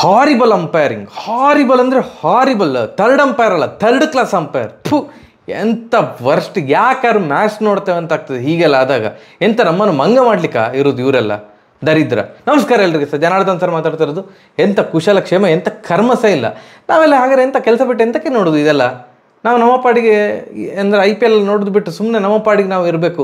Horrible umpiring, horrible ಅಂದರೆ horrible. Third umpire ಅಲ್ಲ, third class umpire. ಎಂಥ ವರ್ಸ್ಟ್. ಯಾಕಾರು ಮ್ಯಾಚ್ ನೋಡ್ತೇವೆ ಅಂತ ಆಗ್ತದೆ ಹೀಗೆಲ್ಲ ಆದಾಗ. ಎಂಥ ನಮ್ಮನ್ನು ಮಂಗ ಮಾಡ್ಲಿಕ್ಕೆ ಇರೋದು ಇವರೆಲ್ಲ ದರಿದ್ರ. ನಮಸ್ಕಾರ ಎಲ್ರಿಗೆ, ಸರ್ ಜನಾರ್ದನ್ ಸರ್ ಮಾತಾಡ್ತಾ ಇರೋದು. ಎಂಥ ಕುಶಲಕ್ಷೇಮ, ಎಂಥ ಕರ್ಮಸ ಇಲ್ಲ. ನಾವೆಲ್ಲ ಹಾಗಾದ್ರೆ ಎಂಥ ಕೆಲಸ ಬಿಟ್ಟು ಎಂತಕ್ಕೆ ನೋಡೋದು ಇದೆಲ್ಲ? ನಾವು ನಮ್ಮ ಪಾಡಿಗೆ ಅಂದರೆ IPL ನೋಡೋದು ಬಿಟ್ಟು ಸುಮ್ಮನೆ ನಮ್ಮ ಪಾಡಿಗೆ ನಾವು ಇರಬೇಕು.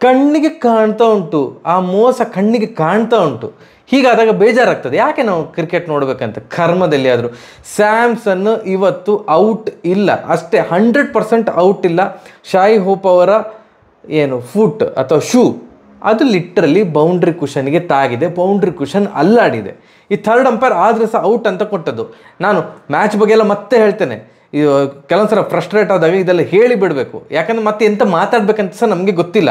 ಕಣ್ಣಿಗೆ ಕಾಣ್ತಾ ಉಂಟು ಆ ಮೋಸ, ಕಣ್ಣಿಗೆ ಕಾಣ್ತಾ ಉಂಟು. ಹೀಗಾದಾಗ ಬೇಜಾರಾಗ್ತದೆ. ಯಾಕೆ ನಾವು ಕ್ರಿಕೆಟ್ ನೋಡಬೇಕಂತ? ಕರ್ಮದಲ್ಲಿ ಆದರೂ ಸ್ಯಾಮ್ಸನ್ ಇವತ್ತು ಔಟ್ ಇಲ್ಲ ಅಷ್ಟೇ, 100% ಔಟ್ ಇಲ್ಲ. ಶಾಯಿ ಹೋಪ್ ಅವರ ಏನು ಫುಟ್ ಅಥವಾ ಶೂ ಅದು ಲಿಟ್ರಲಿ ಬೌಂಡ್ರಿ ಕುಷನ್ಗೆ ತಾಗಿದೆ, ಬೌಂಡ್ರಿ ಕುಷನ್ ಅಲ್ಲಾಡಿದೆ. ಈ ಥರ್ಡ್ ಅಂಪೈರ್ ಆದರೆ ಸಹ ಔಟ್ ಅಂತ ಕೊಟ್ಟದ್ದು. ನಾನು ಮ್ಯಾಚ್ ಬಗ್ಗೆ ಎಲ್ಲ ಮತ್ತೆ ಹೇಳ್ತೇನೆ. ಇದು ಕೆಲವೊಂದು ಸಲ ಫ್ರಸ್ಟ್ರೇಟ್ ಆದಾಗ ಇದೆಲ್ಲ ಹೇಳಿ ಬಿಡಬೇಕು. ಯಾಕಂದರೆ ಮತ್ತೆ ಎಂತ ಮಾತಾಡ್ಬೇಕಂತ ಸಹ ನಮಗೆ ಗೊತ್ತಿಲ್ಲ.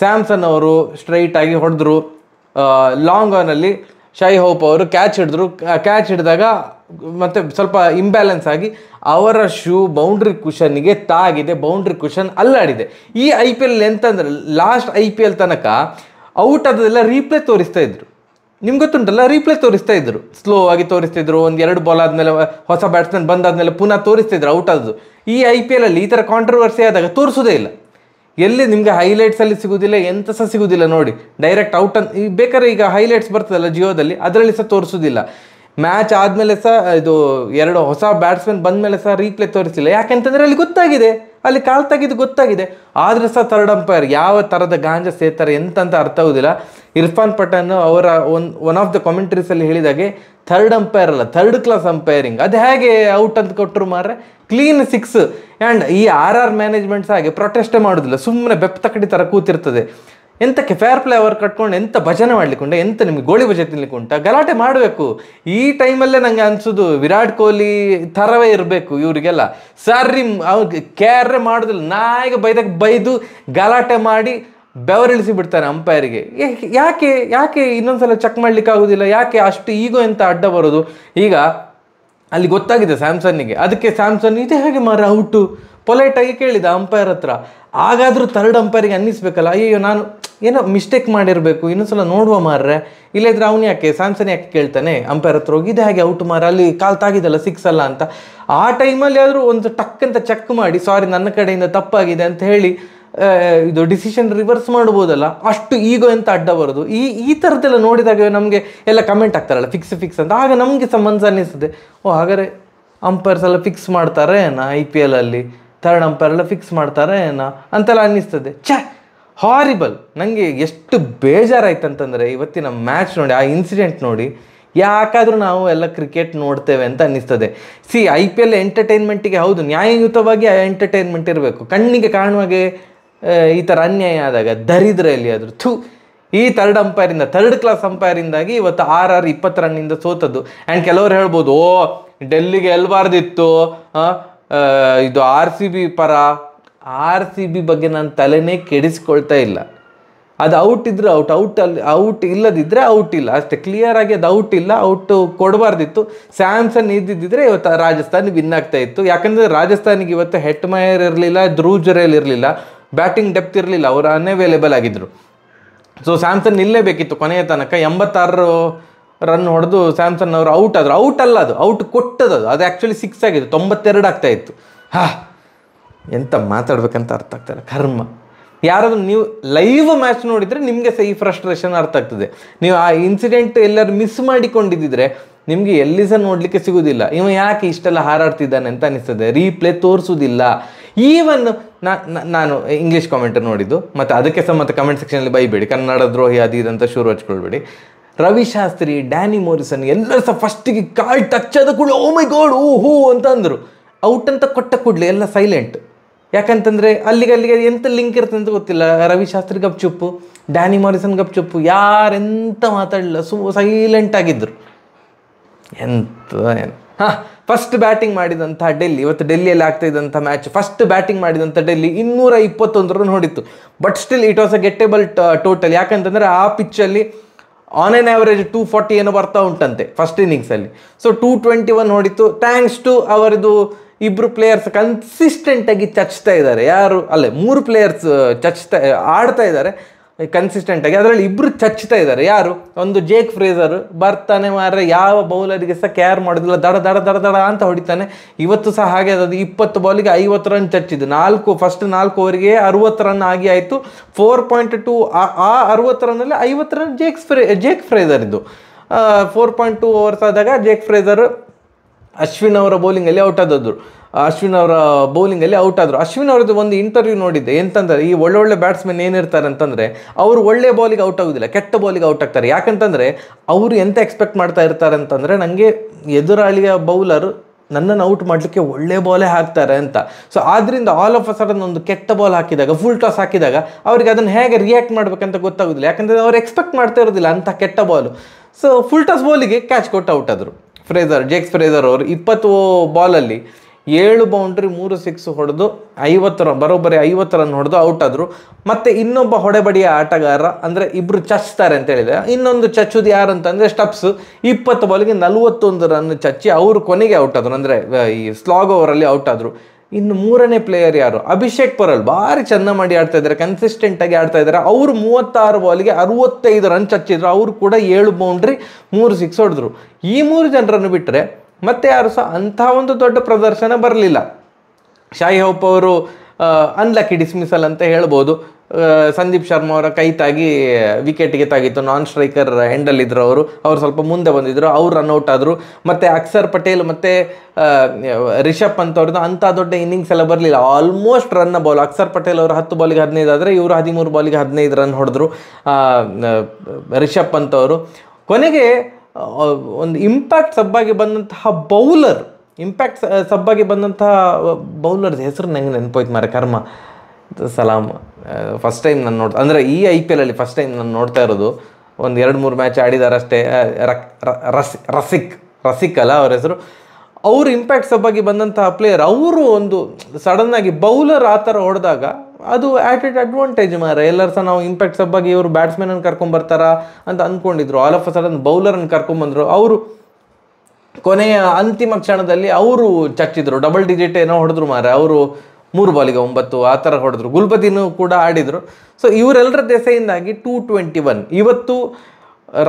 ಸ್ಯಾಮ್ಸನ್ ಅವರು ಸ್ಟ್ರೈಟ್ ಆಗಿ ಹೊಡೆದ್ರು, ಲಾಂಗ್ ಆನಲ್ಲಿ ಶಾಯಿ ಹೋಪ್ ಅವರು ಕ್ಯಾಚ್ ಹಿಡಿದ್ರು. ಕ್ಯಾಚ್ ಹಿಡಿದಾಗ ಮತ್ತೆ ಸ್ವಲ್ಪ ಇಂಬ್ಯಾಲೆನ್ಸ್ ಆಗಿ ಅವರ ಶೂ ಬೌಂಡ್ರಿ ಕುಷನ್ಗೆ ತಾಗಿದೆ, ಬೌಂಡ್ರಿ ಕುಷನ್ ಅಲ್ಲಾಡಿದೆ. ಈ IPL ಎಂತಂದ್ರೆ ಲಾಸ್ಟ್ IPL ತನಕ ಔಟ್ ಆದದೆಲ್ಲ ರೀಪ್ಲೇ ತೋರಿಸ್ತಾ ಇದ್ರು. ನಿಮ್ಗೆ ಗೊತ್ತುಂಟಲ್ಲ, ರೀಪ್ಲೇ ತೋರಿಸ್ತಾ ಇದ್ರು, ಸ್ಲೋ ಆಗಿ ತೋರಿಸ್ತಿದ್ರು. 1-2 ಬಾಲ್ ಆದಮೇಲೆ ಹೊಸ ಬ್ಯಾಟ್ಸ್ಮನ್ ಬಂದಾದ್ಮೇಲೆ ಪುನಃ ತೋರಿಸ್ತಿದ್ರು ಔಟ್ ಆದದ್ದು. ಈ IPL ಅಲ್ಲಿ ಈ ಥರ ಕಾಂಟ್ರವರ್ಸಿ ಆದಾಗ ತೋರಿಸೋದೇ ಇಲ್ಲ. ಎಲ್ಲಿ ನಿಮಗೆ ಹೈಲೈಟ್ಸಲ್ಲಿ ಸಿಗೋದಿಲ್ಲ, ಎಂತ ಸಹ ಸಿಗೋದಿಲ್ಲ. ನೋಡಿ ಡೈರೆಕ್ಟ್ ಔಟ್ ಅಂತ ಬೇಕಾದ್ರೆ ಈಗ ಹೈಲೈಟ್ಸ್ ಬರ್ತದಲ್ಲ ಜಿಯೋದಲ್ಲಿ, ಅದರಲ್ಲಿ ಸಹ ತೋರಿಸೋದಿಲ್ಲ. ಮ್ಯಾಚ್ ಆದಮೇಲೆ ಸಹ ಇದು 2 ಹೊಸ ಬ್ಯಾಟ್ಸ್ಮನ್ ಬಂದ ಮೇಲೆ ಸಹ ರೀಪ್ಲೇ ತೋರಿಸಿಲ್ಲ. ಯಾಕೆಂತಂದರೆ ಅಲ್ಲಿ ಗೊತ್ತಾಗಿದೆ, ಅಲ್ಲಿ ಕಾಲ್ ತೆಗೆದು ಗೊತ್ತಾಗಿದೆ. ಆದರೆ ಸಹ ಥರ್ಡ್ ಅಂಪೈರ್ ಯಾವ ಥರದ ಗಾಂಜ ಸೇರ್ತಾರೆ ಎಂತಂತ ಅರ್ಥ ಆಗೋದಿಲ್ಲ. ಇರ್ಫಾನ್ ಪಠಾನ್ ಅವರ ಒನ್ ಆಫ್ ದ ಕಾಮೆಂಟ್ರೀಸಲ್ಲಿ ಹೇಳಿದಾಗೆ ಥರ್ಡ್ ಅಂಪೈರ್ ಅಲ್ಲ, ಥರ್ಡ್ ಕ್ಲಾಸ್ ಅಂಪೈರಿಂಗ್. ಅದು ಹೇಗೆ ಔಟ್ ಅಂತ ಕೊಟ್ಟರು ಮಾರ್ರೆ, ಕ್ಲೀನ್ 6. ಆ್ಯಂಡ್ ಈ RR ಮ್ಯಾನೇಜ್ಮೆಂಟ್ಸ್ ಹಾಗೆ ಪ್ರೊಟೆಸ್ಟೇ ಮಾಡೋದಿಲ್ಲ, ಸುಮ್ಮನೆ ಬೆಪ್ಪ ತಕ್ಕಡಿ ಥರ ಕೂತಿರ್ತದೆ. ಎಂತಕ್ಕೆ ಫೇರ್ ಪ್ಲೇ ಅವರು ಕಟ್ಕೊಂಡು ಎಂತ ಭಜನೆ ಮಾಡ್ಲಿಕ್ಕುಂಟ, ಎಂತ ನಿಮಗೆ ಗೋಳಿ ಬಜೆ ತಿನ್ಲಿಕ್ಕುಂಟ? ಗಲಾಟೆ ಮಾಡಬೇಕು. ಈ ಟೈಮಲ್ಲೇ ನನಗೆ ಅನಿಸೋದು ವಿರಾಟ್ ಕೊಹ್ಲಿ ಥರವೇ ಇರಬೇಕು ಇವರಿಗೆಲ್ಲ. ಸರ್ರಿ ಅವ್ರಿಗೆ ಕೇರ್ರೆ ಮಾಡೋದಿಲ್ಲ, ನಾಯಿಗೆ ಬೈದಾಗ ಬೈದು ಗಲಾಟೆ ಮಾಡಿ ಬೆವರಿಳಿಸಿ ಬಿಡ್ತಾನೆ ಅಂಪೈರಿಗೆ. ಯಾಕೆ ಇನ್ನೊಂದ್ಸಲ ಚೆಕ್ ಮಾಡ್ಲಿಕ್ಕೆ ಆಗೋದಿಲ್ಲ? ಯಾಕೆ ಅಷ್ಟು ಈಗೋ ಎಂತ ಅಡ್ಡ ಬರೋದು? ಈಗ ಅಲ್ಲಿ ಗೊತ್ತಾಗಿದೆ ಸ್ಯಾಮ್ಸನ್ನಿಗೆ, ಅದಕ್ಕೆ ಸ್ಯಾಮ್ಸನ್ ಇದೆ ಹೇಗೆ ಮಾರ ಔಟು ಪೊಲೈಟಾಗಿ ಕೇಳಿದ ಅಂಪೈರ್ ಹತ್ರ. ಹಾಗಾದರೂ ಥರ್ಡ್ ಅಂಪೈರಿಗೆ ಅನ್ನಿಸ್ಬೇಕಲ್ಲ, ಅಯ್ಯೋ ನಾನು ಏನೋ ಮಿಸ್ಟೇಕ್ ಮಾಡಿರಬೇಕು, ಇನ್ನೊಂದ್ಸಲ ನೋಡುವ ಮಾರ್ರೆ. ಇಲ್ಲದ್ರೆ ಅವನು ಯಾಕೆ ಸ್ಯಾಮ್ಸನ್ ಯಾಕೆ ಕೇಳ್ತಾನೆ ಅಂಪೈರ್ ಹತ್ರ ಹೋಗಿ, ಇದೆ ಹಾಗೆ ಔಟ್ ಮಾರ, ಅಲ್ಲಿ ಕಾಲ್ ತಾಗಿದಲ್ಲ 6 ಅಲ್ಲ ಅಂತ. ಆ ಟೈಮಲ್ಲಿ ಆದರೂ ಒಂದು ಟಕ್ ಅಂತ ಚೆಕ್ ಮಾಡಿ, ಸಾರಿ ನನ್ನ ಕಡೆಯಿಂದ ತಪ್ಪಾಗಿದೆ ಅಂತ ಹೇಳಿ ಇದು ಡಿಸಿಷನ್ ರಿವರ್ಸ್ ಮಾಡ್ಬೋದಲ್ಲ. ಅಷ್ಟು ಈಗೋ ಎಂತ ಅಡ್ಡ ಬರೋದು? ಈ ಥರದ್ದೆಲ್ಲ ನೋಡಿದಾಗ ನಮಗೆ ಎಲ್ಲ ಕಮೆಂಟ್ ಆಗ್ತಾರಲ್ಲ ಫಿಕ್ಸ್ ಅಂತ, ಆಗ ನಮಗೆ ಸಂಬಂಧ ಅನ್ನಿಸ್ತದೆ, ಓ ಹಾಗಾದರೆ ಅಂಪೈರ್ಸ್ ಎಲ್ಲ ಫಿಕ್ಸ್ ಮಾಡ್ತಾರೆ ಏನಾ IPL ಅಲ್ಲಿ, ಥರ್ಡ್ ಅಂಪೈರ್ ಎಲ್ಲ ಫಿಕ್ಸ್ ಮಾಡ್ತಾರೆ ಏನಾ ಅಂತೆಲ್ಲ ಅನ್ನಿಸ್ತದೆ. ಹಾರಿಬಲ್. ನನಗೆ ಎಷ್ಟು ಬೇಜಾರಾಯ್ತು ಅಂತಂದರೆ ಇವತ್ತಿನ ಮ್ಯಾಚ್ ನೋಡಿ, ಆ ಇನ್ಸಿಡೆಂಟ್ ನೋಡಿ, ಯಾಕಾದರೂ ನಾವು ಎಲ್ಲ ಕ್ರಿಕೆಟ್ ನೋಡ್ತೇವೆ ಅಂತ ಅನ್ನಿಸ್ತದೆ. IPL ಎಂಟರ್ಟೈನ್ಮೆಂಟಿಗೆ ಹೌದು, ನ್ಯಾಯಯುತವಾಗಿ ಆ ಎಂಟರ್ಟೈನ್ಮೆಂಟ್ ಇರಬೇಕು. ಕಣ್ಣಿಗೆ ಕಾಣುವಾಗೆ ಈ ಥರ ಅನ್ಯಾಯ ಆದಾಗ ದರಿದ್ರ ಎಲ್ಲಿಯಾದರೂ ಈ ಥರ್ಡ್ ಕ್ಲಾಸ್ ಅಂಪೈರಿಂದಾಗಿ ಇವತ್ತು RR 20 ರನ್ನಿಂದ ಸೋತದ್ದು. ಆ್ಯಂಡ್ ಕೆಲವರು ಹೇಳ್ಬೋದು, ಓ ಡೆಲ್ಲಿಗೆ ಎಲ್ಬಾರ್ದಿತ್ತು, ಇದು RCB ಪರ. RCB ಬಗ್ಗೆ ನಾನು ತಲೆನೇ ಕೆಡಿಸ್ಕೊಳ್ತಾ ಇಲ್ಲ. ಅದು ಔಟ್ ಇದ್ರೆ ಔಟ್ ಇಲ್ಲದಿದ್ದರೆ ಔಟ್ ಇಲ್ಲ ಅಷ್ಟೇ, ಕ್ಲಿಯರ್ ಆಗಿ ಅದು ಔಟ್ ಇಲ್ಲ, ಔಟ್ ಕೊಡಬಾರ್ದಿತ್ತು. ಸ್ಯಾಮ್ಸನ್ ಇದ್ದಿದ್ದರೆ ಇವತ್ತು ರಾಜಸ್ಥಾನ್ ವಿನ್ ಆಗ್ತಾ ಇತ್ತು. ಯಾಕಂದರೆ ರಾಜಸ್ಥಾನಿಗೆ ಇವತ್ತು ಹೆಟ್ಮಯರ್ ಇರಲಿಲ್ಲ, ಧ್ರುವ್ ಜುರೇಲ್ ಇರಲಿಲ್ಲ, ಬ್ಯಾಟಿಂಗ್ ಡೆಪ್ತ್ ಇರಲಿಲ್ಲ, ಅವರು ಅನ್ಅವೈಲೇಬಲ್ ಆಗಿದ್ದರು. ಸೊ ಸ್ಯಾಮ್ಸನ್ ನಿಲ್ಲೇಬೇಕಿತ್ತು ಕೊನೆಯ ತನಕ. 86 ರನ್ ಹೊಡೆದು ಸ್ಯಾಮ್ಸನ್ ಅವರು ಔಟ್ ಆದರು. ಔಟ್ ಅಲ್ಲ, ಅದು ಔಟ್ ಕೊಟ್ಟದ್ದು, ಅದು ಆ್ಯಕ್ಚುಲಿ 6 ಆಗಿತ್ತು, 92 ಆಗ್ತಾಯಿತ್ತು. ಎಂತ ಮಾತಾಡ್ಬೇಕಂತ ಅರ್ಥ ಆಗ್ತಾಯಿಲ್ಲ, ಕರ್ಮ. ಯಾರಾದರೂ ನೀವು ಲೈವ್ ಮ್ಯಾಚ್ ನೋಡಿದರೆ ನಿಮಗೆ ಸಹ ಈ ಫ್ರಸ್ಟ್ರೇಷನ್ ಅರ್ಥ ಆಗ್ತದೆ. ನೀವು ಆ ಇನ್ಸಿಡೆಂಟ್ ಎಲ್ಲರೂ ಮಿಸ್ ಮಾಡಿಕೊಂಡಿದ್ದಿದ್ರೆ ನಿಮಗೆ ಎಲ್ಲಿ ಸಹ ನೋಡಲಿಕ್ಕೆ ಸಿಗೋದಿಲ್ಲ. ಇವ ಯಾಕೆ ಇಷ್ಟೆಲ್ಲ ಹಾರಾಡ್ತಿದ್ದಾನೆ ಅಂತ ಅನಿಸ್ತದೆ. ರೀಪ್ಲೇ ತೋರಿಸೋದಿಲ್ಲ. ಈವನ್ ನಾನು ಇಂಗ್ಲೀಷ್ ಕಾಮೆಂಟ್ ನೋಡಿದ್ದು, ಮತ್ತು ಅದಕ್ಕೆ ಸಹ ಮತ್ತೆ ಕಮೆಂಟ್ ಸೆಕ್ಷನಲ್ಲಿ ಬೈಬೇಡಿ, ಕನ್ನಡ ದ್ರೋಹಿ ಅದು ಇದಂತ ಶುರು ಹಚ್ಕೊಳ್ಬೇಡಿ. ರವಿಶಾಸ್ತ್ರಿ, ಡ್ಯಾನಿ ಮೋರಿಸನ್ ಎಲ್ಲರೂ ಸಹ ಫಸ್ಟಿಗೆ ಕಾಲ್ ಟಚ್ ಆದ ಕೂಡ ಓ ಮೈ ಗಾಡ್ ಹೂ ಅಂತ ಅಂದರು. ಔಟ್ ಅಂತ ಕೊಟ್ಟ ಕೂಡಲೇ ಎಲ್ಲ ಸೈಲೆಂಟ್. ಯಾಕಂತಂದರೆ ಅಲ್ಲಿಗೆ ಎಂತ ಲಿಂಕ್ ಇರ್ತದೆ ಅಂತ ಗೊತ್ತಿಲ್ಲ. ರವಿಶಾಸ್ತ್ರಿ ಗಪ್ಚುಪ್ಪು, ಡ್ಯಾನಿ ಮಾರಿಸನ್ ಗಪ್ಚುಪ್ಪು, ಯಾರೆಂತ ಮಾತಾಡಲಿಲ್ಲ, ಸೈಲೆಂಟ್ ಆಗಿದ್ದರು. ಏನು ಫಸ್ಟ್ ಬ್ಯಾಟಿಂಗ್ ಮಾಡಿದಂಥ ಡೆಲ್ಲಿ, ಇವತ್ತು ಡೆಲ್ಲಿಯಲ್ಲಿ ಆಗ್ತಾಯಿದ್ದಂಥ ಮ್ಯಾಚ್, ಫಸ್ಟ್ ಬ್ಯಾಟಿಂಗ್ ಮಾಡಿದಂಥ Delhi 221 run ಹೊಡಿತು. But still it was a ಗೆಟ್ಟೇಬಲ್ total. ಯಾಕಂತಂದರೆ ಆ ಪಿಚ್ಚಲ್ಲಿ ಆನ್ ಆನ್ ಆ್ಯಾವ್ರೇಜ್ 240 ಏನೋ ಬರ್ತಾ ಉಂಟಂತೆ ಫಸ್ಟ್ ಇನ್ನಿಂಗ್ಸಲ್ಲಿ. ಸೊ 221 ಹೊಡಿತು, ಥ್ಯಾಂಕ್ಸ್ ಟು ಅವರದು ಇಬ್ಬರು ಪ್ಲೇಯರ್ಸ್ ಕನ್ಸಿಸ್ಟೆಂಟಾಗಿ ಚಚ್ತಾ ಇದ್ದಾರೆ. ಯಾರು ಅಲ್ಲೇ 3 ಪ್ಲೇಯರ್ಸ್ ಆಡ್ತಾ ಇದ್ದಾರೆ. ಕನ್ಸಿಸ್ಟೆಂಟಾಗಿ. ಅದರಲ್ಲಿ ಇಬ್ಬರು ಚಚ್ತಾ ಇದ್ದಾರೆ. ಯಾರು? ಒಂದು ಜೇಕ್ ಫ್ರೇಜರ್ ಬರ್ತಾನೆ ಮಾರ್ರೆ, ಯಾವ ಬೌಲರಿಗೆ ಸಹ ಕೇರ್ ಮಾಡೋದಿಲ್ಲ, ದಡ ದಡ ದಡ ದಡ ಅಂತ ಹೊಡಿತಾನೆ. ಇವತ್ತು ಸಹ ಹಾಗೆ ಅದು 20 ಬಾಲಿಗೆ 50 ರನ್ ಚಚ್ಚಿದ್ದು. ಫಸ್ಟ್ 4 ಓವರಿಗೆ 60 ರನ್ ಆಗಿ ಆಯಿತು. 4.2 ಆ 60 ರನ್ನಲ್ಲಿ 50 ರನ್ ಜೇಕ್ ಫ್ರೇಜರ್ ಇದ್ದು. 4.2 ಓವರ್ಸ್ ಆದಾಗ ಜೇಕ್ ಫ್ರೇಜರ್ ಅಶ್ವಿನ್ ಅವರ ಬೌಲಿಂಗಲ್ಲಿ ಔಟ್ ಆದದ್ದು. ಅಶ್ವಿನ್ ಅವರದ್ದು ಒಂದು ಇಂಟರ್ವ್ಯೂ ನೋಡಿದ್ದೆ. ಎಂತಂದರೆ, ಈ ಒಳ್ಳೊಳ್ಳೆ ಬ್ಯಾಟ್ಸ್ಮನ್ ಏನಿರ್ತಾರೆ ಅಂತಂದರೆ ಅವರು ಒಳ್ಳೆ ಬಾಲಿಗೆ ಔಟ್ ಆಗೋದಿಲ್ಲ, ಕೆಟ್ಟ ಬಾಲಿಗೆ ಔಟ್ ಆಗ್ತಾರೆ. ಯಾಕಂತಂದರೆ ಅವರು ಎಂತ ಎಕ್ಸ್ಪೆಕ್ಟ್ ಮಾಡ್ತಾ ಇರ್ತಾರೆ ಅಂತಂದರೆ, ನನಗೆ ಎದುರಾಳಿಯ ಬೌಲರು ನನ್ನನ್ನು ಔಟ್ ಮಾಡಲಿಕ್ಕೆ ಒಳ್ಳೆ ಬಾಲೇ ಹಾಕ್ತಾರೆ ಅಂತ. ಸೊ ಆದ್ದರಿಂದ ಆಲ್ ಆಫ್ ಅ ಸಡನ್ ಒಂದು ಕೆಟ್ಟ ಬಾಲ್ ಹಾಕಿದಾಗ, ಫುಲ್ ಟಾಸ್ ಹಾಕಿದಾಗ ಅವರಿಗೆ ಅದನ್ನು ಹೇಗೆ ರಿಯಾಕ್ಟ್ ಮಾಡಬೇಕಂತ ಗೊತ್ತಾಗೋದಿಲ್ಲ. ಯಾಕಂದರೆ ಅವ್ರು ಎಕ್ಸ್ಪೆಕ್ಟ್ ಮಾಡ್ತಾ ಇರೋದಿಲ್ಲ ಅಂಥ ಕೆಟ್ಟ ಬಾಲು. ಸೊ ಫುಲ್ ಟಾಸ್ ಬಾಲಿಗೆ ಕ್ಯಾಚ್ ಕೊಟ್ಟು ಔಟ್ ಆದರು ಜೇಕ್ ಫ್ರೇಜರ್ ಅವರು. 20 ಬಾಲಲ್ಲಿ 7 ಬೌಂಡ್ರಿ 3 ಸಿಕ್ಸ್ ಹೊಡೆದು 50 ರನ್, ಬರೋಬ್ಬರಿ 50 ರನ್ ಹೊಡೆದು ಔಟ್ ಆದರು. ಮತ್ತು ಇನ್ನೊಬ್ಬ ಹೊಡೆಬಡಿಯ ಆಟಗಾರ, ಅಂದರೆ ಇಬ್ಬರು ಚಚ್ತಾರೆ ಅಂತ ಹೇಳಿದರೆ, ಇನ್ನೊಂದು ಚಚ್ಚುದು ಯಾರು ಅಂತಂದರೆ ಸ್ಟಬ್ಸ್. 20 ಬಾಲಿಗೆ 41 ರನ್ ಚಚ್ಚಿ ಅವರು ಕೊನೆಗೆ ಔಟ್ ಆದರು, ಅಂದರೆ ಈ ಸ್ಲಾಗ್ ಓವರಲ್ಲಿ ಔಟ್ ಆದರು. ಇನ್ನು 3ನೇ ಪ್ಲೇಯರ್ ಯಾರು? ಅಭಿಷೇಕ್ ಪೊರಲ್. ಭಾರಿ ಚೆಂದ ಮಾಡಿ ಆಡ್ತಾ ಇದ್ದಾರೆ, ಕನ್ಸಿಸ್ಟೆಂಟಾಗಿ ಆಡ್ತಾ ಇದ್ದಾರೆ. ಅವರು 36 ಬಾಲಿಗೆ 65 ರನ್ ಚಚ್ಚಿದ್ರು. ಅವರು ಕೂಡ 7 ಬೌಂಡ್ರಿ 3 ಸಿಕ್ಸ್ ಹೊಡೆದ್ರು. ಈ 3 ಜನರನ್ನು ಬಿಟ್ಟರೆ ಮತ್ತೆ ಯಾರು ಸಹ ಅಂಥ ಒಂದು ದೊಡ್ಡ ಪ್ರದರ್ಶನ ಬರಲಿಲ್ಲ. ಶಾಯಿ ಹೋಪ್ ಅವರು ಅನ್ಲಕ್ಕಿ ಡಿಸ್ಮಿಸಲ್ ಅಂತ ಹೇಳ್ಬೋದು. ಸಂದೀಪ್ ಶರ್ಮಾ ಅವರ ಕೈ ತಾಗಿ ವಿಕೆಟಿಗೆ ತಾಗಿತ್ತು. ನಾನ್ ಸ್ಟ್ರೈಕರ್ ಎಂಡಲ್ಲಿದ್ದರು ಅವರು ಸ್ವಲ್ಪ ಮುಂದೆ ಬಂದಿದ್ದರು, ಅವ್ರು ರನ್ಔಟ್ ಆದರು. ಮತ್ತು ಅಕ್ಷರ್ ಪಟೇಲ್ ಮತ್ತು ರಿಷಬ್ ಪಂತ್ ಅವ್ರದ್ದು ಅಂಥ ದೊಡ್ಡ ಇನ್ನಿಂಗ್ಸ್ ಎಲ್ಲ ಬರಲಿಲ್ಲ. ಆಲ್ಮೋಸ್ಟ್ ರನ್ನ ಬಾಲ್. ಅಕ್ಷರ್ ಪಟೇಲ್ ಅವರು 10 ಬಾಲಿಗೆ 15 ಆದರೆ ಇವರು 13 ಬಾಲಿಗೆ 15 ರನ್ ಹೊಡೆದ್ರು. ರಿಷಬ್ ಪಂತ್ ಅವರು ಕೊನೆಗೆ ಒಂದು ಇಂಪ್ಯಾಕ್ಟ್ ಸಬ್ಬಾಗಿ ಬಂದಂತಹ ಬೌಲರ್ಸ್ ಹೆಸರು ನಂಗೆ ನೆನಪೋಯ್ತು ಮಾರೆ, ಕರ್ಮ. ಸಲಾಮ್. ಫಸ್ಟ್ ಟೈಮ್ ನಾನು ಅಂದರೆ ಈ IPL ಅಲ್ಲಿ ಫಸ್ಟ್ ಟೈಮ್ ನಾನು ನೋಡ್ತಾ ಇರೋದು. ಒಂದು 2-3 ಮ್ಯಾಚ್ ಆಡಿದ್ದಾರೆ ಅಷ್ಟೇ. ರಸಿಕ್ ಅಲ್ಲ ಅವ್ರ ಹೆಸರು. ಅವರು ಇಂಪ್ಯಾಕ್ಟ್ ಸಬ್ಬಾಗಿ ಬಂದಂತಹ ಪ್ಲೇಯರ್. ಅವರು ಒಂದು ಸಡನ್ನಾಗಿ ಬೌಲರ್ ಆ ಥರ ಹೊಡೆದಾಗ ಅದು ಆ್ಯಟ್ ಅಡ್ವಾಂಟೇಜ್ ಮಾರೆ. ಎಲ್ಲರೂ ಸಹ ನಾವು ಇಂಪ್ಯಾಕ್ಟ್ ಸಬ್ಬಾಗಿ ಇವರು ಬ್ಯಾಟ್ಸ್ಮನನ್ನು ಕರ್ಕೊಂಬರ್ತಾರಾ ಅಂತ ಅಂದ್ಕೊಂಡಿದ್ರು. ಆಲ್ ಆಫ್ ಅ ಸಡನ್ ಬೌಲರನ್ನು ಕರ್ಕೊಂಬಂದರು. ಅವರು ಕೊನೆಯ ಅಂತಿಮ ಕ್ಷಣದಲ್ಲಿ ಅವರು ಚಚ್ಚಿದ್ರು, ಡಬಲ್ ಡಿಜಿಟ್ ಏನೋ ಹೊಡೆದ್ರು ಮಾರೆ. ಅವರು 3 ಬಾಲಿಗೆ 9 ಆ ಥರ ಹೊಡೆದ್ರು. ಗುಲ್ಬದಿನೂ ಕೂಡ ಆಡಿದರು. ಸೊ ಇವರೆಲ್ಲರ ದೆಸೆಯಿಂದಾಗಿ 221. ಇವತ್ತು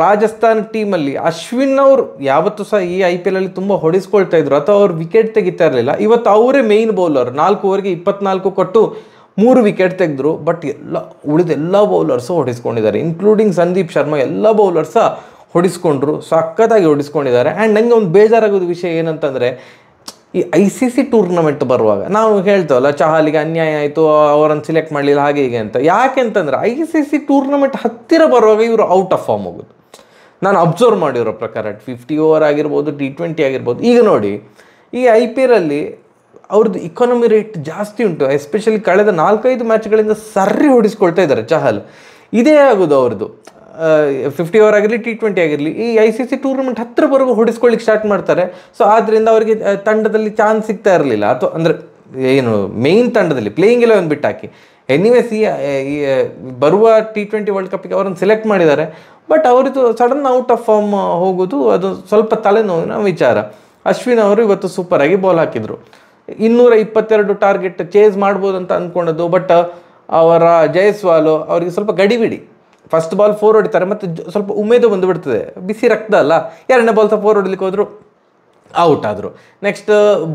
ರಾಜಸ್ಥಾನ್ ಟೀಮಲ್ಲಿ ಅಶ್ವಿನ್ ಅವರು ಯಾವತ್ತೂ ಸಹ ಈ IPL ಅಲ್ಲಿ ತುಂಬ ಹೊಡಿಸ್ಕೊಳ್ತಾ ಇದ್ರು, ಅಥವಾ ಅವ್ರು ವಿಕೆಟ್ ತೆಗಿತಾ ಇರಲಿಲ್ಲ. ಇವತ್ತು ಅವರೇ ಮೇಯ್ನ್ ಬೌಲರ್. 4 ಓವರ್ಗೆ 24 ಕೊಟ್ಟು 3 ವಿಕೆಟ್ ತೆಗೆದ್ರು. ಬಟ್ ಉಳಿದೆಲ್ಲ ಬೌಲರ್ಸು ಹೊಡಿಸ್ಕೊಂಡಿದ್ದಾರೆ, ಇನ್ಕ್ಲೂಡಿಂಗ್ ಸಂದೀಪ್ ಶರ್ಮಾ. ಎಲ್ಲ ಬೌಲರ್ಸ ಹೊಡಿಸ್ಕೊಂಡ್ರು, ಸಖತ್ತಾಗಿ ಹೊಡಿಸ್ಕೊಂಡಿದ್ದಾರೆ. ಆ್ಯಂಡ್ ನನಗೆ ಒಂದು ಬೇಜಾರಾಗೋದು ವಿಷಯ ಏನಂತಂದರೆ, ಈ ICC ಟೂರ್ನಮೆಂಟ್ ಬರುವಾಗ ನಾವು ಹೇಳ್ತೇವಲ್ಲ, ಚಹಲಿಗೆ ಅನ್ಯಾಯ ಆಯಿತು, ಅವರನ್ನು ಸಿಲೆಕ್ಟ್ ಮಾಡಲಿಲ್ಲ ಹಾಗೆ ಹೀಗೆ ಅಂತ. ಯಾಕೆ ಅಂತಂದರೆ ICC ಟೂರ್ನಮೆಂಟ್ ಹತ್ತಿರ ಬರುವಾಗ ಇವರು ಔಟ್ ಆಫ್ ಫಾರ್ಮ್ ಹೋಗೋದು. ನಾನು ಅಬ್ಸರ್ವ್ ಮಾಡಿರೋ ಪ್ರಕಾರ 50 ಓವರ್ ಆಗಿರ್ಬೋದು, T20 ಆಗಿರ್ಬೋದು. ಈಗ ನೋಡಿ, ಈ IPL ಅಲ್ಲಿ ಅವ್ರದ್ದು ಇಕಾನಮಿ ರೇಟ್ ಜಾಸ್ತಿ ಉಂಟು. ಎಸ್ಪೆಷಲಿ ಕಳೆದ 4-5 ಮ್ಯಾಚ್ಗಳಿಂದ ಸರ್ರಿ ಹೊಡಿಸ್ಕೊಳ್ತಾ ಇದ್ದಾರೆ ಚಹಲ್. ಇದೇ ಆಗೋದು ಅವ್ರದ್ದು. 50 ಓವರ್ ಆಗಿರಲಿ, T20 ಆಗಿರಲಿ, ಈ ICC ಟೂರ್ನಮೆಂಟ್ ಹತ್ತಿರವರೆಗೂ ಹೊಡಿಸ್ಕೊಳ್ಳಿಕ್ಕೆ ಸ್ಟಾರ್ಟ್ ಮಾಡ್ತಾರೆ. ಸೊ ಆದ್ದರಿಂದ ಅವರಿಗೆ ತಂಡದಲ್ಲಿ ಚಾನ್ಸ್ ಸಿಗ್ತಾ ಇರಲಿಲ್ಲ, ಅಥವಾ ಅಂದರೆ ಏನು ಮೇಯ್ನ್ ತಂಡದಲ್ಲಿ ಪ್ಲೇಯಿಂಗ್ 11 ಬಿಟ್ಟಾಕಿ. ಎನಿವೇಸ್ ಈ ಬರುವ T20 ವರ್ಲ್ಡ್ ಕಪ್ಪಿಗೆ ಅವರನ್ನು ಸೆಲೆಕ್ಟ್ ಮಾಡಿದ್ದಾರೆ. ಬಟ್ ಅವರದ್ದು ಸಡನ್ ಔಟ್ ಆಫ್ ಫಾರ್ಮ್ ಹೋಗೋದು ಅದು ಸ್ವಲ್ಪ ತಲೆನೋವಿನ ವಿಚಾರ. ಅಶ್ವಿನ್ ಅವರು ಇವತ್ತು ಸೂಪರಾಗಿ ಬಾಲ್ ಹಾಕಿದರು. 222 ಟಾರ್ಗೆಟ್ ಚೇಸ್ ಮಾಡ್ಬೋದು ಅಂತ ಅಂದ್ಕೊಂಡದ್ದು. ಬಟ್ ಅವರ ಜಯಸ್ವಾಲು ಅವರಿಗೆ ಸ್ವಲ್ಪ ಗಡಿಬಿಡಿ. ಫಸ್ಟ್ ಬಾಲ್ 4 ಹೊಡಿತಾರೆ, ಮತ್ತು ಸ್ವಲ್ಪ ಉಮೇದು ಬಂದುಬಿಡ್ತದೆ, ಬಿಸಿ ರಕ್ತ ಅಲ್ಲ. 2ನೇ ಬಾಲ್ ಸಹ 4 ಹೊಡಿಲಿಕ್ಕೆ ಹೋದರು, ಔಟ್ ಆದರು. ನೆಕ್ಸ್ಟ್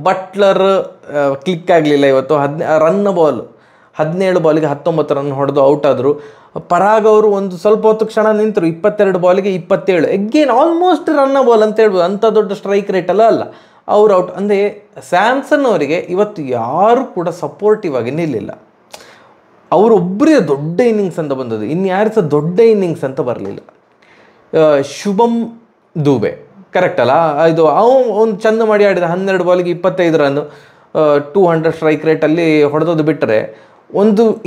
ಬಟ್ಲರ್ ಕ್ಲಿಕ್ ಆಗಲಿಲ್ಲ ಇವತ್ತು. ರನ್ ಬಾಲ್ 17 ಬಾಲಿಗೆ 19 ರನ್ ಹೊಡೆದು ಔಟ್ ಆದರು. ಪರಾಗ್ ಅವರು ಒಂದು ಸ್ವಲ್ಪ ಹೊತ್ತು ಕ್ಷಣ ನಿಂತರು, 22 ಬಾಲಿಗೆ 27. ಎಗೇನ್ ಆಲ್ಮೋಸ್ಟ್ ರನ್ನ ಬಾಲ್ ಅಂತ ಹೇಳ್ಬೋದು. ಅಂಥ ದೊಡ್ಡ ಸ್ಟ್ರೈಕ್ ರೇಟ್ ಅಲ್ಲ ಅವರು ಔಟ್. ಅಂದರೆ ಸ್ಯಾಮ್ಸನ್ ಅವರಿಗೆ ಇವತ್ತು ಯಾರು ಕೂಡ ಸಪೋರ್ಟಿವ್ ಆಗಿ ನಿಲ್ಲಿಲ್ಲ. ಅವರೊಬ್ಬರೇ ದೊಡ್ಡ ಇನ್ನಿಂಗ್ಸ್ ಅಂತ ಬಂದದ್ದು, ಇನ್ಯಾರು ಸಹ ದೊಡ್ಡ ಇನ್ನಿಂಗ್ಸ್ ಅಂತ ಬರಲಿಲ್ಲ. ಶುಭಮ್ ದುಬೆ ಕರೆಕ್ಟ್ ಅಲ್ಲ, ಇದು ಒಂದು ಚಂದ ಮಾಡಿ ಆಡಿದ. 12 ಬಾಲಿಗೆ 25 ರನ್, 200 ಸ್ಟ್ರೈಕ್ ರೇಟಲ್ಲಿ ಹೊಡೆದೋದು ಬಿಟ್ಟರೆ,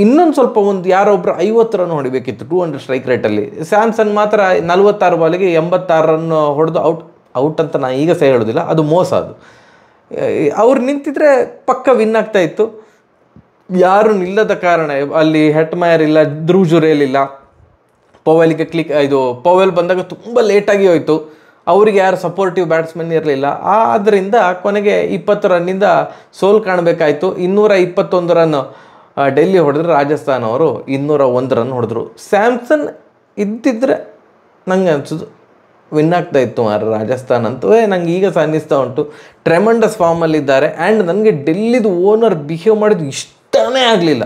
ಇನ್ನೊಂದು ಸ್ವಲ್ಪ ಯಾರೊಬ್ಬರು 50 ರನ್ ಹೊಡಿಬೇಕಿತ್ತು 200 ಸ್ಟ್ರೈಕ್ ರೇಟಲ್ಲಿ. ಸ್ಯಾಮ್ಸನ್ ಮಾತ್ರ 46 ಬಾಲಿಗೆ 86 ರನ್ ಹೊಡೆದು ಔಟ್ ಅಂತ ನಾನು ಈಗ ಸಹ ಹೇಳೋದಿಲ್ಲ, ಅದು ಮೋಸ. ಅದು ಅವ್ರು ನಿಂತಿದ್ರೆ ಪಕ್ಕ ವಿನ್ ಆಗ್ತಾ ಇತ್ತು. ಯಾರು ನಿಲ್ಲದ ಕಾರಣ ಅಲ್ಲಿ ಹೆಟ್ಮಯರ್ ಇಲ್ಲ, ಧ್ರುವ್ ಜುರೇಲ್ ಇಲ್ಲ, ಪೊವೆಲ್ಗೆ ಪೊವೆಲ್ ಬಂದಾಗ ತುಂಬ ಲೇಟಾಗಿ ಹೋಯಿತು. ಅವರಿಗೆ ಯಾರು ಸಪೋರ್ಟಿವ್ ಬ್ಯಾಟ್ಸ್ಮನ್ ಇರಲಿಲ್ಲ. ಆದ್ದರಿಂದ ಕೊನೆಗೆ 20 ರನ್ನಿಂದ ಸೋಲ್ ಕಾಣಬೇಕಾಯಿತು. 221 ರನ್ ಡೆಲ್ಲಿ ಹೊಡೆದ್ರೆ ರಾಜಸ್ಥಾನ್ ಅವರು 201 ರನ್ ಹೊಡೆದ್ರು. ಸ್ಯಾಮ್ಸನ್ ಇದ್ದಿದ್ರೆ ನಂಗೆ ಅನ್ಸೋದು ವಿನ್ ಆಗ್ತಾ ಇತ್ತು ರಾಜಸ್ಥಾನ್ ಅಂತೂ. ನಂಗೆ ಈಗ ಸಹ ಅನ್ನಿಸ್ತಾ ಉಂಟು ಟ್ರೆಮೆಂಡಸ್ ಫಾರ್ಮಲ್ಲಿದ್ದಾರೆ. ಆ್ಯಂಡ್ ನನಗೆ ಡೆಲ್ಲಿದು ಓನರ್ ಬಿಹೇವ್ ಮಾಡಿದ್ದು ಇಷ್ಟನೇ ಆಗಲಿಲ್ಲ.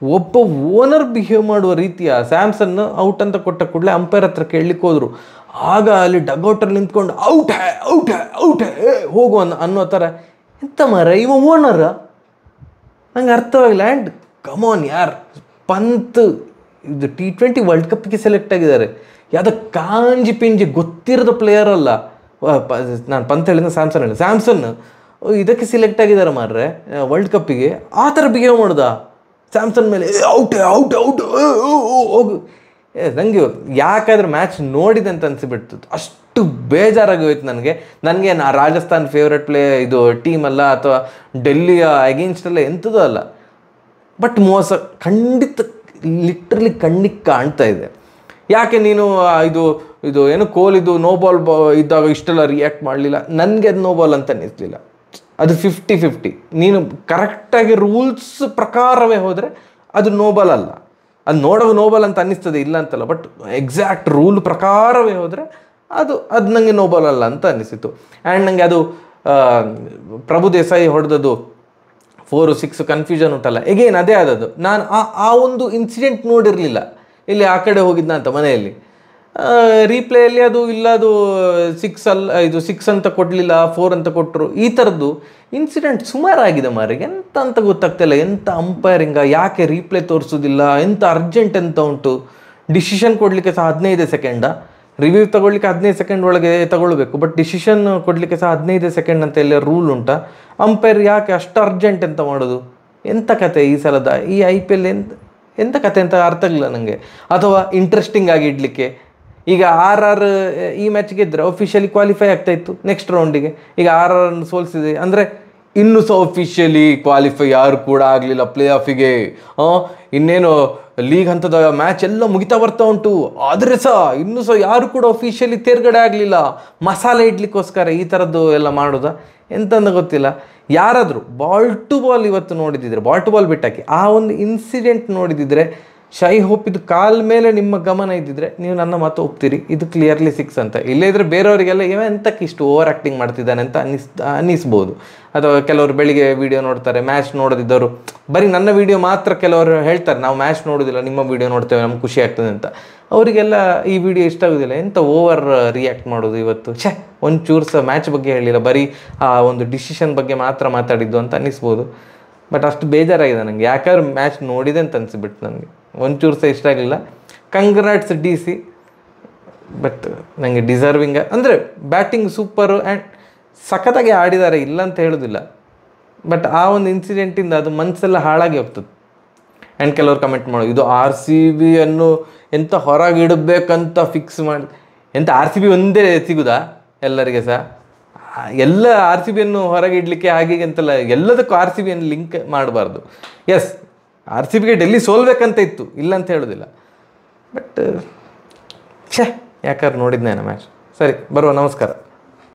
ಒಬ್ಬ ಓನರ್ ಬಿಹೇವ್ ಮಾಡುವ ರೀತಿಯ ಸ್ಯಾಮ್ಸನ್ ಔಟ್ ಅಂತ ಕೊಟ್ಟ ಕೂಡಲೇ ಅಂಪೈರ್ ಹತ್ರ ಕೇಳಲಿಕ್ಕೆ ಹೋದರು. ಆಗ ಅಲ್ಲಿ ಡಗ್ಔಟಲ್ಲಿ ನಿಂತ್ಕೊಂಡು ಔಟ್ ಹೇ ಔಟ್ ಹೇ ಔಟ್ ಹೇ ಹೋಗು ಅನ್ನೋ ಥರ. ಎಂತ ಮಾರ ಇವ ಓನರ ನಂಗೆ ಅರ್ಥವಾಗಿಲ್ಲ. ಆ್ಯಂಡ್ ಕಮಾನ್ ಯಾರ್, ಪಂತ್ ಇದು T20 ವರ್ಲ್ಡ್ ಕಪ್ಗೆ ಸೆಲೆಕ್ಟ್ ಆಗಿದ್ದಾರೆ. ಯಾವುದೋ ಕಾಂಜಿ ಪಿಂಜಿ ಗೊತ್ತಿರೋದ ಪ್ಲೇಯರ್ ಅಲ್ಲ. ನಾನು ಪಂತ್ ಹೇಳಿದ ಸ್ಯಾಮ್ಸನ್ ಇದಕ್ಕೆ ಸೆಲೆಕ್ಟ್ ಆಗಿದ್ದಾರೆ ಮಾರ್ರೆ ವರ್ಲ್ಡ್ ಕಪ್ಪಿಗೆ. ಆ ಥರ ಬಿಹೇವ್ ಮಾಡ್ದ ಸ್ಯಾಮ್ಸನ್ ಮೇಲೆ, ಔಟ್ ಔಟ್ ಔಟ್ ಹೋಗು. ನನಗೆ ಯಾಕಾದ್ರೆ ಮ್ಯಾಚ್ ನೋಡಿದೆ ಅಂತ ಅನಿಸಿಬಿಡ್ತು. ಅಷ್ಟು ಬೇಜಾರಾಗಿ ಹೋಯ್ತು ನನಗೆ ರಾಜಸ್ಥಾನ್ ಫೇವ್ರೆಟ್ ಇದು ಟೀಮ್ ಅಲ್ಲ, ಅಥವಾ ಡೆಲ್ಲಿಯ ಅಗೇನ್ಸ್ಟ್ ಅಲ್ಲ, ಎಂಥದೂ ಅಲ್ಲ. ಬಟ್ ಮೋಸ ಖಂಡಿತ ಲಿಟ್ರಲಿ ಕಣ್ಣಿಗೆ ಕಾಣ್ತಾ ಇದೆ. ಯಾಕೆ ನೀನು ಇದು ಏನು ಕೊಹ್ಲಿದು ನೋ ಬಾಲ್ ಇದ್ದಾಗ ಇಷ್ಟೆಲ್ಲ ರಿಯಾಕ್ಟ್ ಮಾಡಲಿಲ್ಲ? ನನಗೆ ಅದು ನೋ ಬಾಲ್ ಅಂತ ಅನ್ನಿಸ್ಲಿಲ್ಲ. ಅದು 50-50. ನೀನು ಕರೆಕ್ಟಾಗಿ ರೂಲ್ಸ್ ಪ್ರಕಾರವೇ ಹೋದರೆ ಅದು ನೋ ಬಾಲ್ ಅಲ್ಲ. ಅದು ನೋಡೋ ನೋ ಬಾಲ್ ಅಂತ ಅನ್ನಿಸ್ತದೆ, ಇಲ್ಲ ಅಂತಲ್ಲ. ಬಟ್ ಎಕ್ಸಾಕ್ಟ್ ರೂಲ್ ಪ್ರಕಾರವೇ ಹೋದರೆ ಅದು ನನಗೆ ನೋ ಬಾಲ್ ಅಲ್ಲ ಅಂತ ಅನ್ನಿಸಿತು. ಆ್ಯಂಡ್ ನನಗೆ ಅದು ಪ್ರಭು ದೇಸಾಯಿ ಹೊಡೆದದ್ದು 4-6 ಕನ್ಫ್ಯೂಷನ್ ಉಂಟಲ್ಲ, ಎಗೇನ್ ಅದೇ ಆದದ್ದು. ನಾನು ಆ ಒಂದು ಇನ್ಸಿಡೆಂಟ್ ನೋಡಿರಲಿಲ್ಲ. ಇಲ್ಲಿ ಆ ಕಡೆ ಹೋಗಿದ್ದ ಅಂತ ಮನೆಯಲ್ಲಿ ರೀಪ್ಲೇಯಲ್ಲಿ ಅದು ಇಲ್ಲ, ಅದು 6 ಅಲ್ಲ, ಇದು 6 ಅಂತ ಕೊಡಲಿಲ್ಲ, 4 ಅಂತ ಕೊಟ್ಟರು. ಈ ಥರದ್ದು ಇನ್ಸಿಡೆಂಟ್ ಸುಮಾರಾಗಿದೆ ಮಾರಿಗೆ. ಎಂತ ಅಂತ ಗೊತ್ತಾಗ್ತಿಲ್ಲ. ಎಂಥ ಅಂಪೈರಿಂಗ, ಯಾಕೆ ರೀಪ್ಲೇ ತೋರಿಸೋದಿಲ್ಲ, ಎಂಥ ಅರ್ಜೆಂಟ್ ಎಂತ ಉಂಟು. ಡಿಸಿಷನ್ ಕೊಡಲಿಕ್ಕೆ ಸಹ 15 ಸೆಕೆಂಡ, ರಿವ್ಯೂ ತಗೊಳ್ಳಿಕ್ಕೆ 15 ಸೆಕೆಂಡ್ ಒಳಗೆ ತಗೊಳ್ಬೇಕು. ಬಟ್ ಡಿಸಿಷನ್ ಕೊಡಲಿಕ್ಕೆ ಸಹ 15 ಸೆಕೆಂಡ್ ಅಂತ ಎಲ್ಲ ರೂಲ್ ಉಂಟಾ? ಅಂಪೈರ್ ಯಾಕೆ ಅಷ್ಟು ಅರ್ಜೆಂಟ್ ಅಂತ ಮಾಡೋದು? ಎಂಥ ಕತೆ ಈ ಸಲದ ಈ IPL ಎಂಥ ಕತೆ ಅಂತ ಅರ್ಥ ಆಗಿಲ್ಲ ನನಗೆ. ಅಥವಾ ಇಂಟ್ರೆಸ್ಟಿಂಗ್ ಆಗಿ ಇಡಲಿಕ್ಕೆ ಈಗ RR ಈ ಮ್ಯಾಚ್ಗೆ ಇದ್ದರೆ ಅಫಿಷಿಯಲಿ ಕ್ವಾಲಿಫೈ ಆಗ್ತಾಯಿತ್ತು ನೆಕ್ಸ್ಟ್ ರೌಂಡಿಗೆ. ಈಗ RR ಸೋಲಿಸಿದೆ ಅಂದರೆ ಇನ್ನೂ ಸಹ ಅಫಿಷಿಯಲಿ ಕ್ವಾಲಿಫೈ ಯಾರು ಕೂಡ ಆಗಲಿಲ್ಲ ಪ್ಲೇ ಆಫಿಗೆ. ಇನ್ನೇನು ಲೀಗ್ ಹಂತದ ಮ್ಯಾಚ್ ಎಲ್ಲ ಮುಗಿತಾ ಬರ್ತಾ ಉಂಟು, ಆದರೆ ಸಹ ಇನ್ನೂ ಸಹ ಯಾರು ಕೂಡ ಅಫಿಷಿಯಲಿ ತೇರ್ಗಡೆ ಆಗಲಿಲ್ಲ. ಮಸಾಲೆ ಇಡ್ಲಿಕ್ಕೋಸ್ಕರ ಈ ಥರದ್ದು ಎಲ್ಲ ಮಾಡೋದಾ ಎಂತಂದ ಗೊತ್ತಿಲ್ಲ. ಯಾರಾದರೂ ಬಾಲ್ ಟು ಬಾಲ್ ಇವತ್ತು ನೋಡಿದಿದ್ರೆ, ಬಾಲ್ ಟು ಬಾಲ್ ಬಿಟ್ಟಾಕಿ ಆ ಒಂದು ಇನ್ಸಿಡೆಂಟ್ ನೋಡಿದಿದ್ರೆ, ಶೈ ಹೋಪ್ ಇದು ಕಾಲ್ ಮೇಲೆ ನಿಮ್ಮ ಗಮನ ಇದ್ದಿದ್ರೆ ನೀವು ನನ್ನ ಮಾತು ಒಪ್ತೀರಿ, ಇದು ಕ್ಲಿಯರ್ಲಿ 6 ಅಂತ. ಇಲ್ಲೇ ಇದ್ರೆ ಬೇರೆಯವರಿಗೆಲ್ಲ ಇವ ಎಂತಕ್ಕೆ ಇಷ್ಟು ಓವರ್ ಆ್ಯಕ್ಟಿಂಗ್ ಮಾಡ್ತಿದ್ದಾನೆ ಅಂತ ಅನ್ನಿಸ್ಬೋದು. ಅಥವಾ ಕೆಲವರು ಬೆಳಿಗ್ಗೆ ವೀಡಿಯೋ ನೋಡ್ತಾರೆ, ಮ್ಯಾಚ್ ನೋಡೋದಿದ್ದವರು ಬರೀ ನನ್ನ ವೀಡಿಯೋ ಮಾತ್ರ ಕೆಲವರು ಹೇಳ್ತಾರೆ, ನಾವು ಮ್ಯಾಚ್ ನೋಡೋದಿಲ್ಲ, ನಿಮ್ಮ ವೀಡಿಯೋ ನೋಡ್ತೇವೆ, ನಮ್ಗೆ ಖುಷಿ ಆಗ್ತದೆ ಅಂತ. ಅವರಿಗೆಲ್ಲ ಈ ವಿಡಿಯೋ ಇಷ್ಟ ಆಗೋದಿಲ್ಲ. ಎಂಥ ಓವರ್ ರಿಯಾಕ್ಟ್ ಮಾಡೋದು ಇವತ್ತು. ಒಂಚೂರು ಸಹ ಮ್ಯಾಚ್ ಬಗ್ಗೆ ಹೇಳಿಲ್ಲ, ಬರೀ ಆ ಒಂದು ಡಿಸಿಷನ್ ಬಗ್ಗೆ ಮಾತ್ರ ಮಾತಾಡಿದ್ದು ಅಂತ ಅನ್ನಿಸ್ಬೋದು. ಬಟ್ ಅಷ್ಟು ಬೇಜಾರಾಗಿದೆ ನನಗೆ, ಯಾಕಂದ್ರೆ ಮ್ಯಾಚ್ ನೋಡಿದೆ ಅಂತ ಅನಿಸ್ಬಿಟ್ಟು ನನಗೆ ಒಂಚೂರು ಸಹ ಇಷ್ಟ ಆಗಲಿಲ್ಲ. ಕಂಗ್ರಾಟ್ಸ್ DC, ಬಟ್ ನನಗೆ ಡಿಸರ್ವಿಂಗ್ ಅಂದರೆ ಬ್ಯಾಟಿಂಗ್ ಸೂಪರು ಆ್ಯಂಡ್ ಸಖತ್ತಾಗಿ ಆಡಿದ್ದಾರೆ, ಇಲ್ಲ ಅಂತ ಹೇಳೋದಿಲ್ಲ. ಬಟ್ ಆ ಒಂದು ಇನ್ಸಿಡೆಂಟಿಂದ ಅದು ಮನಸ್ಸೆಲ್ಲ ಹಾಳಾಗಿ ಹೋಗ್ತದೆ. ಆ್ಯಂಡ್ ಕೆಲವರು ಕಮೆಂಟ್ ಮಾಡೋದು, ಇದು RCB ಅನ್ನು ಎಂಥ ಹೊರಗಿಡಬೇಕಂತ ಫಿಕ್ಸ್ ಮಾಡಿ, ಎಂಥ RCB ಒಂದೇ ಸಿಗುದಾ ಎಲ್ಲರಿಗೆ ಸಹ? ಎಲ್ಲ RCBಯನ್ನು ಹೊರಗೆ ಇಡಲಿಕ್ಕೆ ಹಾಗೆ ಅಂತೆಲ್ಲ ಎಲ್ಲದಕ್ಕೂ RCBಯನ್ನು ಲಿಂಕ್ ಮಾಡಬಾರ್ದು. ಎಸ್, RCBಗೆ ಡೆಲ್ಲಿ ಸೋಲ್ಬೇಕಂತ ಇತ್ತು, ಇಲ್ಲ ಅಂತ ಹೇಳೋದಿಲ್ಲ. ಬಟ್ ಯಾಕಾದ್ರೆ ನೋಡಿದ್ನೇನ ಮ್ಯಾಚ್. ಸರಿ, ಬರುವ, ನಮಸ್ಕಾರ.